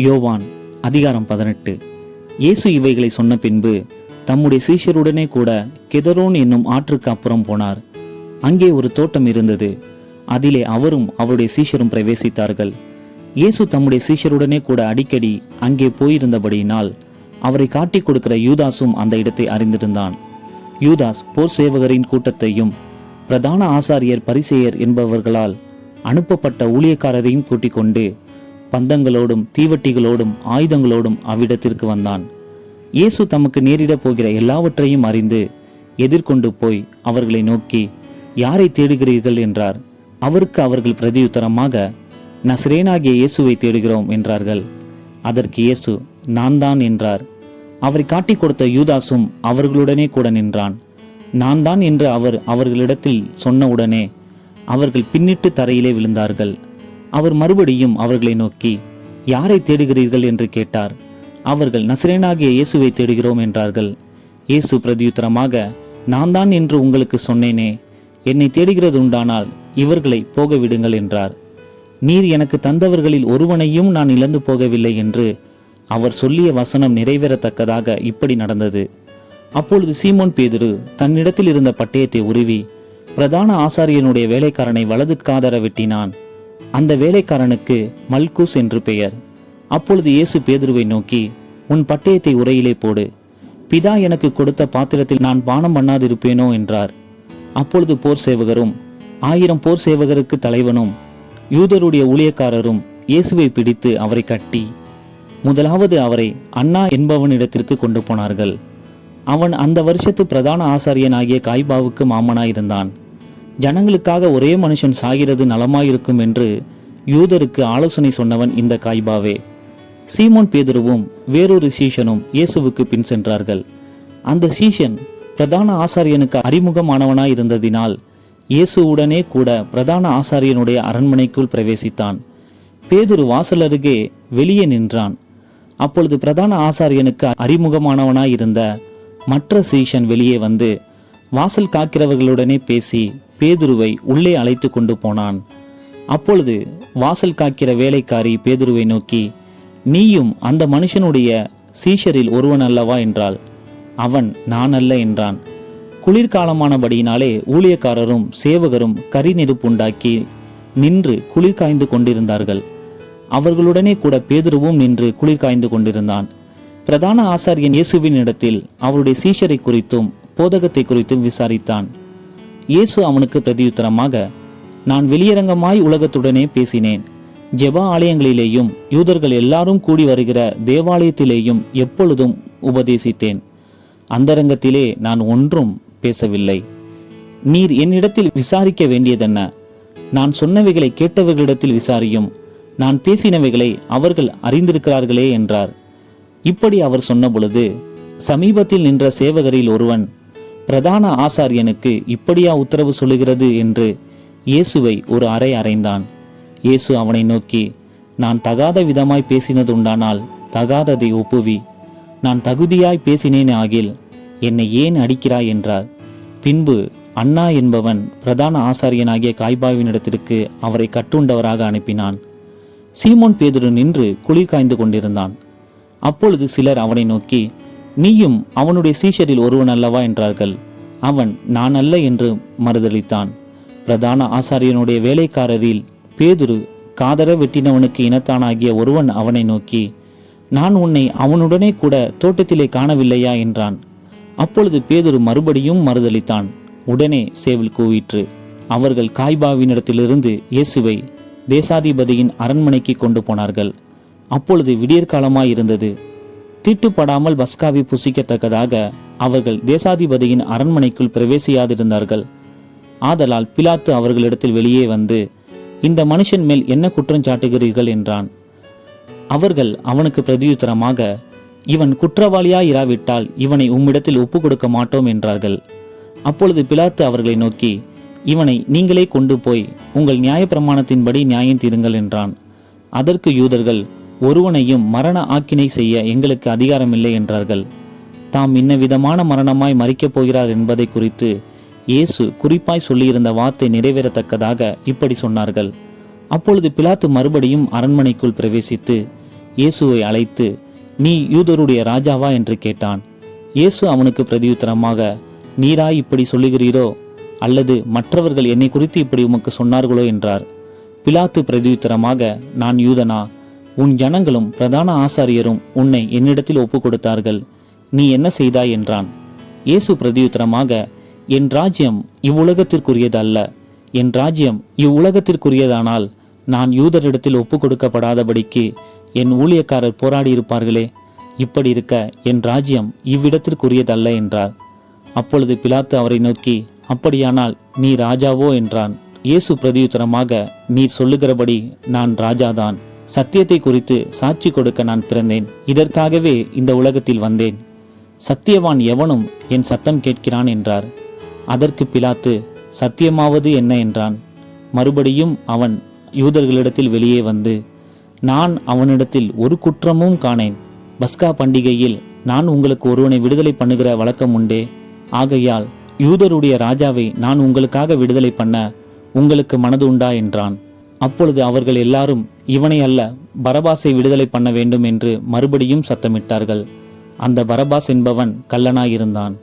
யோவான் அதிகாரம் 18. இயேசு இவைகளை சொன்ன பின்பு தம்முடைய சீஷருடனே கூட கெதரோன் என்னும் ஆற்றுக்கு அப்புறம் போனார். அங்கே ஒரு தோட்டம் இருந்தது. அதிலே அவரும் அவருடைய சீஷரும் பிரவேசித்தார்கள். இயேசு தம்முடைய சீஷருடனே கூட அடிக்கடி அங்கே போயிருந்தபடியினால் அவரை காட்டிக் கொடுக்கிற யூதாசும் அந்த இடத்தை அறிந்திருந்தான். யூதாஸ் போர் சேவகரின் கூட்டத்தையும் பிரதான ஆசாரியர் பரிசேயர் என்பவர்களால் அனுப்பப்பட்ட ஊழியக்காரரையும் கூட்டிக் கொண்டு பந்தங்களோடும் தீவட்டிகளோடும் ஆயுதங்களோடும் அவ்விடத்திற்கு வந்தான். இயேசு தமக்கு நேரிடப் போகிற எல்லாவற்றையும் அறிந்து எதிர்கொண்டு போய் அவர்களை நோக்கி, யாரை தேடுகிறீர்கள் என்றார். அவருக்கு அவர்கள் பிரதியுத்தரமாக, நசரேனாகிய இயேசுவை தேடுகிறோம் என்றார்கள். அதற்கு இயேசு, நான் தான் என்றார். அவரை காட்டிக் கொடுத்த யூதாசும் அவர்களுடனே கூட நின்றான். நான் தான் என்று அவர் அவர்களிடத்தில் சொன்னவுடனே அவர்கள் பின்னிட்டு தரையிலே விழுந்தார்கள். அவர் மறுபடியும் அவர்களை நோக்கி, யாரை தேடுகிறீர்கள் என்று கேட்டார். அவர்கள் நசரேனாகிய இயேசுவை தேடுகிறோம் என்றார்கள். இயேசு பிரதியுத்தரமாக, நான் தான் என்று உங்களுக்கு சொன்னேனே, என்னை தேடுகிறது உண்டானால் இவர்களை போக விடுங்கள் என்றார். நீர் எனக்கு தந்தவர்களில் ஒருவனையும் நான் இழந்து போகவில்லை என்று அவர் சொல்லிய வசனம் நிறைவேறத்தக்கதாக இப்படி நடந்தது. அப்பொழுது சீமோன் பேதுரு தன்னிடத்தில் இருந்த பட்டயத்தை உருவி பிரதான ஆசாரியனுடைய வேலைக்காரனை வலது காதர வெட்டினான். அந்த வேலைக்காரனுக்கு மல்கூஸ் என்று பெயர். அப்பொழுது இயேசு பேதுருவை நோக்கி, உன் பட்டயத்தை உரையிலே போடு. பிதா எனக்கு கொடுத்த பாத்திரத்தில் நான் பானம் பண்ணாதிருப்பேனோ என்றார். அப்பொழுது போர் சேவகரும் 1000 போர் சேவகருக்கு தலைவனும் யூதருடைய ஊழியக்காரரும் இயேசுவை பிடித்து அவரை கட்டி முதலாவது அவரை அன்னா என்பவனிடத்திற்கு கொண்டு போனார்கள். அவன் அந்த வருஷத்து பிரதான ஆசாரியனாகிய காய்பாவுக்கு மாமனாயிருந்தான். ஜனங்களுக்காக ஒரே மனுஷன் சாகிறது நலமாயிருக்கும் என்று யூதருக்கு ஆலோசனை சொன்னவன் இந்த காய்பாவே. சீமோன் பேதுருவும் வேறொரு சீஷனும் இயேசுவுக்கு பின் சென்றார்கள். அந்த சீஷன் பிரதான ஆசாரியனுக்கு அறிமுகமானவனாயிருந்ததினால் இயேசுவுடனே கூட பிரதான ஆசாரியனுடைய அரண்மனைக்குள் பிரவேசித்தான். பேதுரு வாசல் அருகே வெளியே நின்றான். அப்பொழுது பிரதான ஆசாரியனுக்கு அறிமுகமானவனாயிருந்த மற்ற சீஷன் வெளியே வந்து வாசல் காக்கிறவர்களுடனே பேசி பேதுருவை உள்ளே அழைத்து கொண்டு போனான். அப்பொழுது வாசல் காக்கிற வேலைக்காரி பேதுருவை நோக்கி, நீயும் அந்த மனுஷனுடைய சீஷரில் ஒருவன் அல்லவா என்றாள். அவன், நான் அல்ல என்றான். குளிர்காலமானபடியினாலே ஊழியக்காரரும் சேவகரும் கரி நெருப்புண்டாக்கி நின்று குளிர் காய்ந்து கொண்டிருந்தார்கள். அவர்களுடனே கூட பேதுருவும் நின்று குளிர் காய்ந்து கொண்டிருந்தான். பிரதான ஆசாரியன் இயேசுவின் இடத்தில் அவருடைய சீஷரை குறித்தும் போதகத்தை குறித்தும் விசாரித்தான். இயேசு அவனுக்கு பிரதியுத்தரமாக, நான் வெளியரங்கமாய் உலகத்துடனே பேசினேன். ஜெப ஆலயங்களிலேயும் யூதர்கள் எல்லாரும் கூடி வருகிற தேவாலயத்திலேயும் எப்பொழுதும் உபதேசித்தேன். அந்தரங்கத்திலே நான் ஒன்றும் பேசவில்லை. நீர் என்னிடத்தில் விசாரிக்க வேண்டியதென்ன? நான் சொன்னவைகளை கேட்டவர்களிடத்தில் விசாரியும். நான் பேசினவைகளை அவர்கள் அறிந்திருக்கிறார்களே என்றார். இப்படி அவர் சொன்னபொழுது சமீபத்தில் நின்ற சேவகரில் ஒருவன், பிரதான ஆசாரியனுக்கு இப்படியா உத்தரவு சொல்லுகிறது என்று இயேசுவை ஒரு அறை அறைந்தான். இயேசு அவனை நோக்கி, நான் தகாத விதமாய் பேசினதுண்டானால் தகாததை ஒப்புவி. நான் தகுதியாய் பேசினேன் ஆகில் என்னை ஏன் அடிக்கிறாய் என்றார். பின்பு அன்னா என்பவன் பிரதான ஆசாரியனாகிய காய்பாவினிடத்திற்கு அவரை கட்டுண்டவராக அனுப்பினான். சீமோன் பேதுரு நின்று குளிர் காய்ந்து கொண்டிருந்தான். அப்பொழுது சிலர் அவனை நோக்கி, நீயும் அவனுடைய சீஷரில் ஒருவன் அல்லவா என்றார்கள். அவன், நான் அல்ல என்று மறுதளித்தான். பிரதான ஆசாரியனுடைய வேலைக்காரரில் பேதுரு காதர வெட்டினவனுக்கு இனத்தானாகிய ஒருவன் அவனை நோக்கி, நான் உன்னை அவனுடனே கூட தோட்டத்திலே காணவில்லையா என்றான். அப்பொழுது பேதுரு மறுபடியும் மறுதளித்தான். உடனே சேவல் கூவிற்று. அவர்கள் காய்பாவினிடத்திலிருந்து இயேசுவை தேசாதிபதியின் அரண்மனைக்கு கொண்டு போனார்கள். அப்பொழுது விடியற்காலமாயிருந்தது. தீட்டுப்படாமல் பஸ்காவை புசிக்கத்தக்கதாக அவர்கள் தேசாதிபதியின் அரண்மனைக்குள் பிரவேசியாதிருந்தார்கள். ஆதலால் பிலாத்து அவர்களிடத்தில் வெளியே வந்து, இந்த மனுஷன் மேல் என்ன குற்றம் சாட்டுகிறீர்கள் என்றான். அவர்கள் அவனுக்கு பிரதியுத்தரமாக, இவன் குற்றவாளியாயிராவிட்டால் இவனை உம்மிடத்தில் ஒப்பு கொடுக்க மாட்டோம் என்றார்கள். அப்பொழுது பிலாத்து அவர்களை நோக்கி, இவனை நீங்களே கொண்டு போய் உங்கள் நியாயப்பிரமாணத்தின்படி நியாயம் தீருங்கள் என்றான். அதற்கு யூதர்கள், ஒருவனையும் மரண ஆக்கினை செய்ய எங்களுக்கு அதிகாரமில்லை என்றார்கள். தாம் இன்ன விதமான மரணமாய் மரிக்கப் போகிறார் என்பதை குறித்து இயேசு குறிப்பாய் சொல்லியிருந்த வார்த்தை நிறைவேறத்தக்கதாக இப்படி சொன்னார்கள். அப்பொழுது பிலாத்து மறுபடியும் அரண்மனைக்குள் பிரவேசித்து இயேசுவை அழைத்து, நீ யூதருடைய ராஜாவா என்று கேட்டான். இயேசு அவனுக்கு பிரதியுத்தரமாக, நீராய் இப்படி சொல்லுகிறீரோ, அல்லது மற்றவர்கள் என்னை குறித்து இப்படி உமக்கு சொன்னார்களோ என்றார். பிலாத்து பிரதியுத்தரமாக, நான் யூதனா? உன் ஜனங்களும் பிரதான ஆசாரியரும் உன்னை என்னிடத்தில் ஒப்பு கொடுத்தார்கள். நீ என்ன செய்தாய் என்றான். இயேசு பிரதியுத்தரமாக, என் ராஜ்யம் இவ்வுலகத்திற்குரியது அல்ல. என் ராஜ்யம் இவ்வுலகத்திற்குரியதானால் நான் யூதரிடத்தில் ஒப்பு கொடுக்கப்படாதபடிக்கு என் ஊழியக்காரர் போராடி இருப்பார்களே. இப்படி இருக்க என் ராஜ்யம் இவ்விடத்திற்குரியதல்ல என்றார். அப்பொழுது பிலாத்து அவரை நோக்கி, அப்படியானால் நீ ராஜாவோ என்றான். இயேசு பிரதியுத்தரமாக, நீர் சொல்லுகிறபடி நான் ராஜாதான். சத்தியத்தை குறித்து சாட்சி கொடுக்க நான் பிறந்தேன். இதற்காகவே இந்த உலகத்தில் வந்தேன். சத்தியவான் எவனும் என் சத்தம் கேட்கிறான் என்றார். அதற்கு பிலாத்து, சத்தியமாவது என்ன என்றான். மறுபடியும் அவன் யூதர்களிடத்தில் வெளியே வந்து, நான் அவனிடத்தில் ஒரு குற்றமும் காணேன். பஸ்கா பண்டிகையில் நான் உங்களுக்கு ஒருவனை விடுதலை பண்ணுகிற வழக்கம் உண்டே. ஆகையால் யூதருடைய ராஜாவை நான் உங்களுக்காக விடுதலை பண்ண உங்களுக்கு மனது உண்டா என்றான். அப்பொழுது அவர்கள் எல்லாரும், இவனை அல்ல, பரபாசை விடுதலை பண்ண வேண்டும் என்று மறுபடியும் சத்தமிட்டார்கள். அந்த பரபாஸ் என்பவன் கள்ளனாயிருந்தான்.